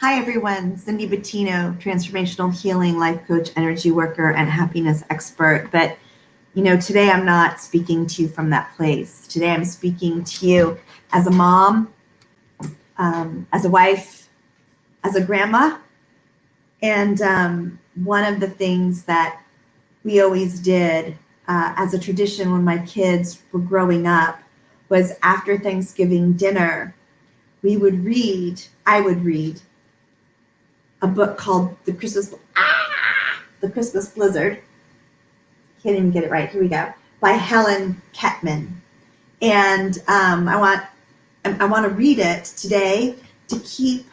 Hi, everyone. Cindy Bettino, transformational healing life coach, energy worker, and happiness expert. But, today I'm not speaking to you from that place. Today I'm speaking to you as a mom, as a wife, as a grandma. And one of the things that we always did as a tradition when my kids were growing up was after Thanksgiving dinner, I would read a book called The Christmas Blizzard. Can't even get it right. Here we go. By Helen Kettman. And I want to read it today to keep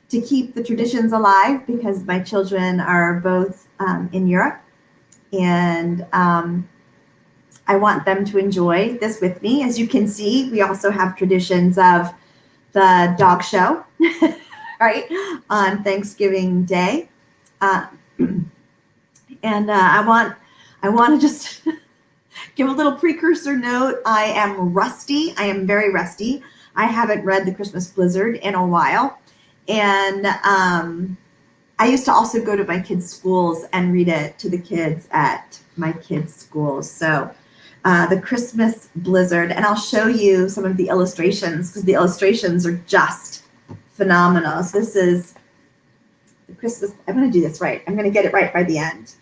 to keep the traditions alive, because my children are both in Europe, and I want them to enjoy this with me. As you can see, we also have traditions of the dog show, right, on Thanksgiving Day. I want to just give a little precursor note. I am rusty. I am very rusty. I haven't read The Christmas Blizzard in a while. And I used to also go to my kids' schools and read it to the kids at my kids' schools. So The Christmas Blizzard, and I'll show you some of the illustrations because the illustrations are just phenomenal. So this is the Christmas. I'm going to do this right. I'm going to get it right by the end.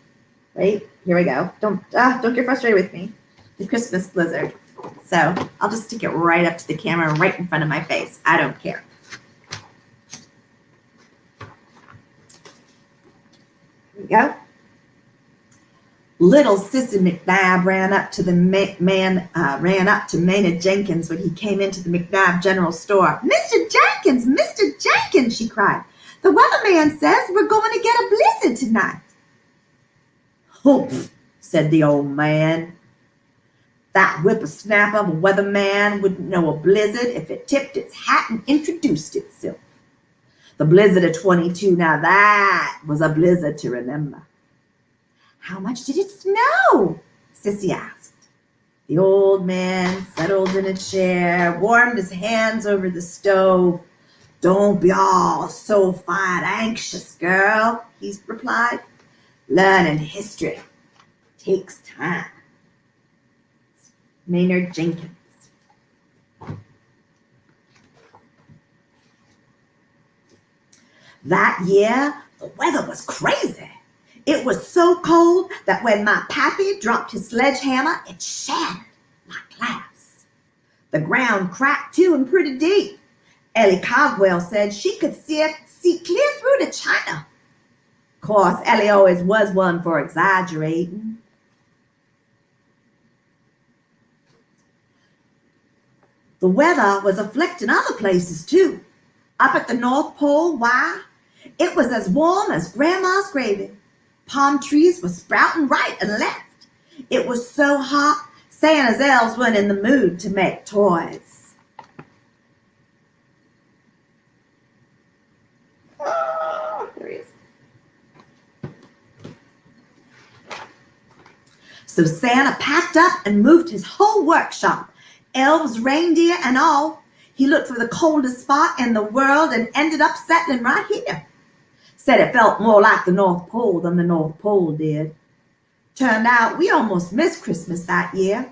Right? Here we go. Don't get frustrated with me. The Christmas Blizzard. So I'll just stick it right up to the camera, right in front of my face. I don't care. Here we go. Little Sissy McNabb ran up to Maynard Jenkins when he came into the McNabb General Store. Mr. Jenkins, she cried. The weatherman says we're going to get a blizzard tonight. Humph, said the old man. That whippersnapper of a weatherman wouldn't know a blizzard if it tipped its hat and introduced itself. The blizzard of 22, now that was a blizzard to remember. How much did it snow? Sissy asked. The old man settled in a chair, warmed his hands over the stove. Don't be all so fired anxious, girl, he replied. Learning history takes time. Maynard Jenkins. That year, the weather was crazy. It was so cold that when my pappy dropped his sledgehammer, it shattered like glass. The ground cracked too, and pretty deep. Ellie Cogwell said she could see clear through to China. Of course, Ellie always was one for exaggerating. The weather was afflicting other places too. Up at the North Pole, why? It was as warm as Grandma's gravy. Palm trees were sprouting right and left. It was so hot, Santa's elves weren't in the mood to make toys. Oh, there he is. So Santa packed up and moved his whole workshop, elves, reindeer, and all. He looked for the coldest spot in the world and ended up settling right here. Said it felt more like the North Pole than the North Pole did. Turned out we almost missed Christmas that year.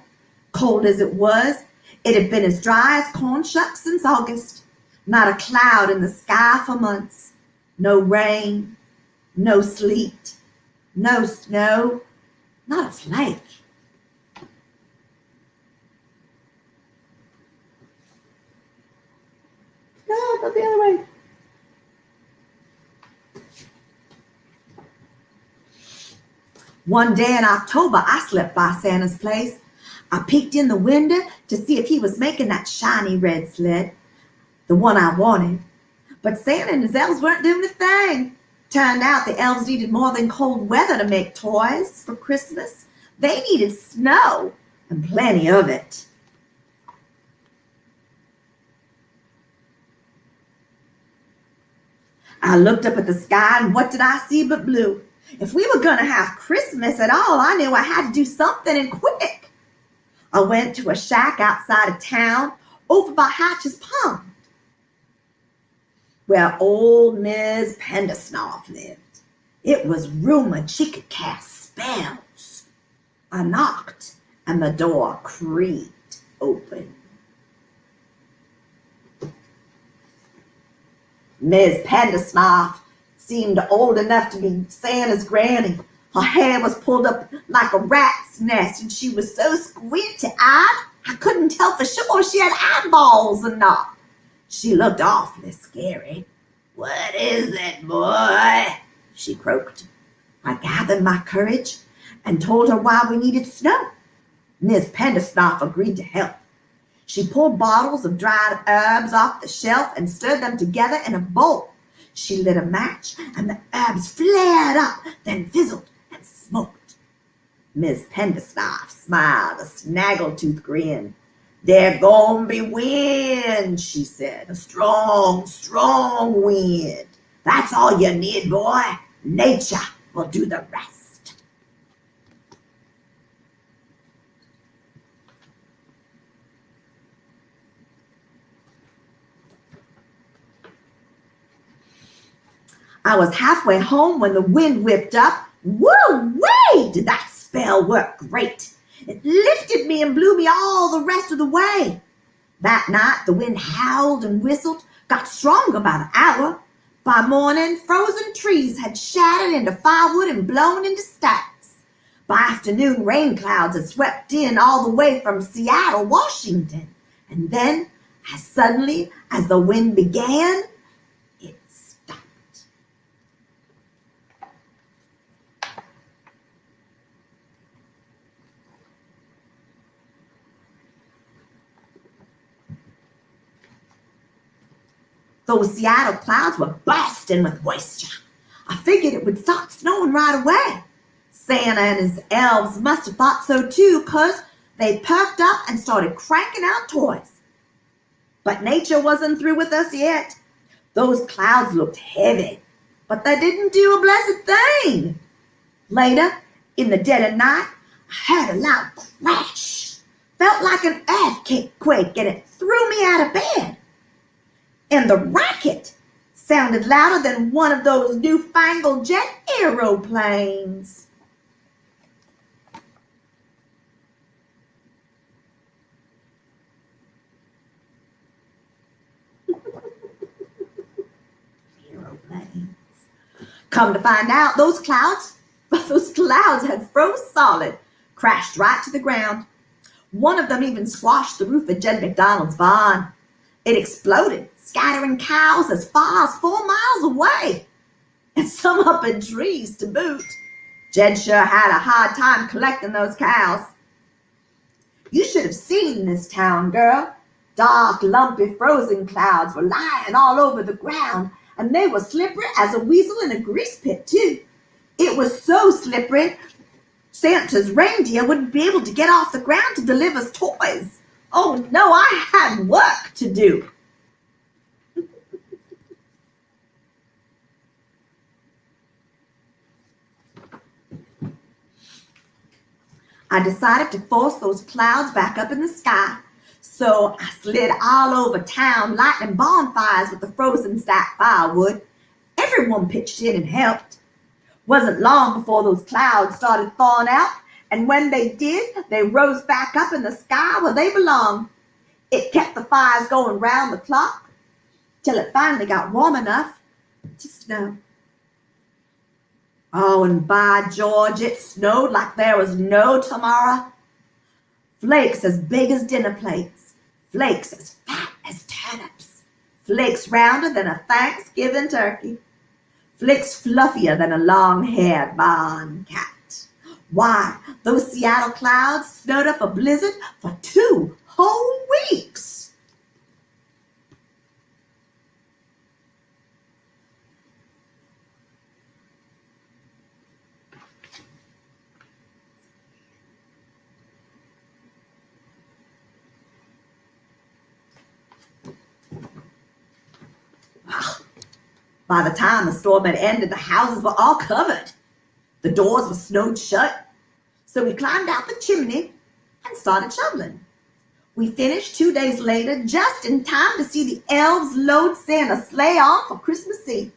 Cold as it was, it had been as dry as corn shucks since August. Not a cloud in the sky for months. No rain, no sleet, no snow, not a flake. No, go the other way. One day in October, I slipped by Santa's place. I peeked in the window to see if he was making that shiny red sled, the one I wanted. But Santa and his elves weren't doing a thing. Turned out the elves needed more than cold weather to make toys for Christmas. They needed snow, and plenty of it. I looked up at the sky, and what did I see but blue? If we were going to have Christmas at all, I knew I had to do something and quick. I went to a shack outside of town over by Hatch's Pond, where old Miss Pendersnoff lived. It was rumored she could cast spells. I knocked, and the door creaked open. Miss Pendersnoff seemed old enough to be Santa's granny. Her hair was pulled up like a rat's nest, and she was so squinty-eyed I couldn't tell for sure she had eyeballs or not. She looked awfully scary. "What is it, boy?" she croaked. I gathered my courage and told her why we needed snow. Miss Pendersnoff agreed to help. She pulled bottles of dried herbs off the shelf and stirred them together in a bowl. She lit a match, and the herbs flared up, then fizzled and smoked. Miss Pendersnoff smiled a snaggletooth grin. "There gon' be wind," she said. "A strong, strong wind. That's all you need, boy. Nature will do the rest." I was halfway home when the wind whipped up. Woo-wee! Did that spell work great. It lifted me and blew me all the rest of the way. That night, the wind howled and whistled, got stronger by the hour. By morning, frozen trees had shattered into firewood and blown into stacks. By afternoon, rain clouds had swept in all the way from Seattle, Washington. And then, as suddenly as the wind began, it stopped. Those Seattle clouds were bursting with moisture. I figured it would start snowing right away. Santa and his elves must have thought so too, 'cause they perked up and started cranking out toys. But nature wasn't through with us yet. Those clouds looked heavy, but they didn't do a blessed thing. Later, in the dead of night, I heard a loud crash. Felt like an earthquake, and it threw me out of bed. And the racket sounded louder than one of those newfangled jet aeroplanes. Aeroplanes. Come to find out, those clouds had froze solid, crashed right to the ground. One of them even squashed the roof of Jed McDonald's barn. It exploded, scattering cows as far as 4 miles away, and some up in trees to boot. Jed sure had a hard time collecting those cows. You should have seen this town, girl. Dark, lumpy, frozen clouds were lying all over the ground, and they were slippery as a weasel in a grease pit, too. It was so slippery, Santa's reindeer wouldn't be able to get off the ground to deliver us toys. Oh no, I had work to do. I decided to force those clouds back up in the sky. So I slid all over town, lighting bonfires with the frozen stacked firewood. Everyone pitched in and helped. Wasn't long before those clouds started thawing out, and when they did, they rose back up in the sky where they belonged. It kept the fires going round the clock till it finally got warm enough to snow. Oh, and by George, it snowed like there was no tomorrow. Flakes as big as dinner plates, flakes as fat as turnips, flakes rounder than a Thanksgiving turkey, flakes fluffier than a long-haired barn cat. Why, those Seattle clouds snowed up a blizzard for 2 whole weeks. By the time the storm had ended, the houses were all covered. The doors were snowed shut. So we climbed out the chimney, and started shoveling. We finished 2 days later, just in time to see the elves load Santa's sleigh on for Christmas Eve.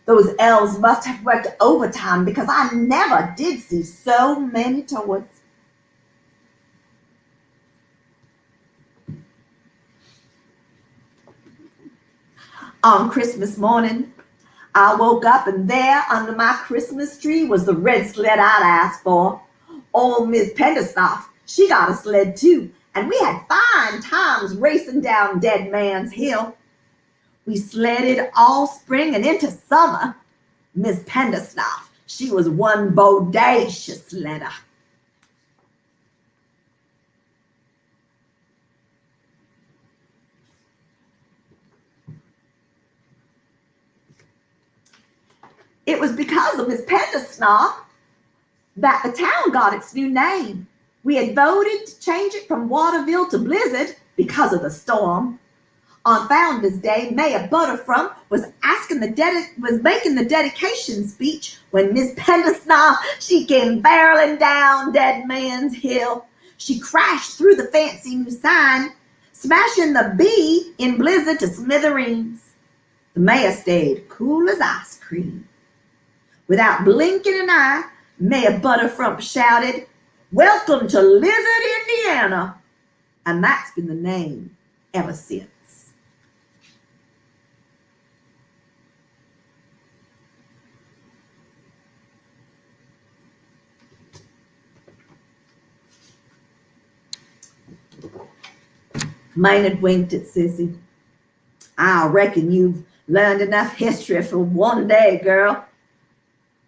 Those elves must have worked overtime because I never did see so many toys. On Christmas morning, I woke up and there under my Christmas tree was the red sled I'd asked for. Old Miss Penderstoff, she got a sled too, and we had fine times racing down Dead Man's Hill. We sledded all spring and into summer. Miss Penderstoff, she was one bodacious sledder. It was because of Miss Penderstoff that the town got its new name. We had voted to change it from Waterville to Blizzard because of the storm. On Founders Day, Mayor Butterfrump was making the dedication speech when Miss Penderstoff, she came barreling down Dead Man's Hill. She crashed through the fancy new sign, smashing the B in Blizzard to smithereens. The mayor stayed cool as ice cream. Without blinking an eye, Mayor Butterfrump shouted, "Welcome to Lizard, Indiana." And that's been the name ever since. Maynard winked at Sissy. "I reckon you've learned enough history for one day, girl.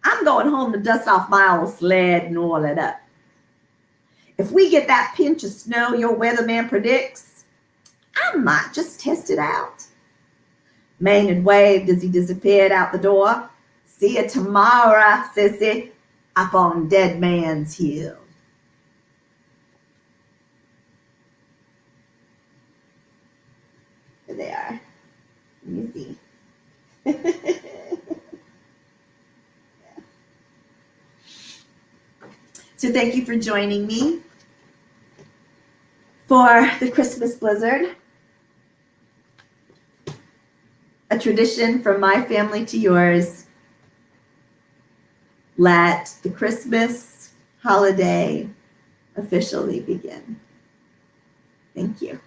I'm going home to dust off my old sled and oil it up. If we get that pinch of snow your weatherman predicts, I might just test it out." Maynard waved as he disappeared out the door. "See you tomorrow, Sissy, up on Dead Man's Hill." There they are. Let me see. So thank you for joining me for the Christmas Blizzard, a tradition from my family to yours. Let the Christmas holiday officially begin. Thank you.